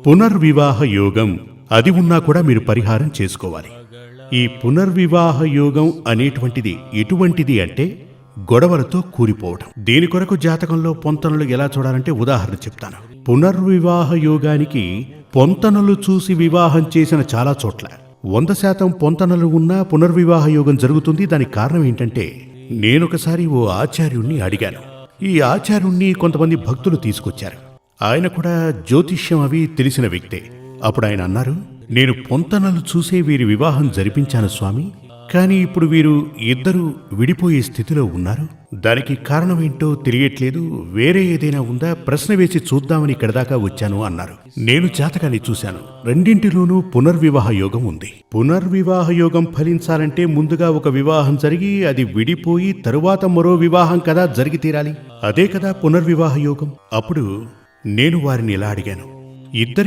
పునర్వివాహ యోగం అది ఉన్నా కూడా మీరు పరిహారం చేసుకోవాలి. ఈ పునర్వివాహ యోగం అనేటువంటిది ఎటువంటిది అంటే గొడవలతో కూలిపోవడం. దీని కొరకు జాతకంలో పొంతనలు ఎలా చూడాలంటే ఉదాహరణ చెప్తాను. పునర్వివాహ యోగానికి పొంతనలు చూసి వివాహం చేసిన చాలా చోట్ల 100% పొంతనలు ఉన్నా పునర్వివాహ యోగం జరుగుతుంది. దానికి కారణం ఏంటంటే నేనొకసారి ఓ ఆచార్యుణ్ణి అడిగాను. ఈ ఆచార్యుణ్ణి కొంతమంది భక్తులు తీసుకొచ్చారు. ఆయన కూడా జ్యోతిష్యం అవి తెలిసిన వ్యక్తే. అప్పుడు ఆయన అన్నారు, నేను పొంతనలు చూసే వీరి వివాహం జరిపించాను స్వామి, కానీ ఇప్పుడు వీరు ఇద్దరు విడిపోయే స్థితిలో ఉన్నారు. దానికి కారణమేంటో తెలియట్లేదు. వేరే ఏదైనా ఉందా, ప్రశ్న వేసి చూద్దామని ఇక్కడ దాకా వచ్చాను అన్నారు. నేను జాతకాన్ని చూశాను. రెండింటిలోనూ పునర్వివాహ యోగం ఉంది. పునర్వివాహ యోగం ఫలించాలంటే ముందుగా ఒక వివాహం జరిగి అది విడిపోయి తరువాత మరో వివాహం కదా జరిగి తీరాలి. అదే కదా పునర్వివాహ యోగం. అప్పుడు నేను వారిని ఇలా అడిగాను, ఇద్దరి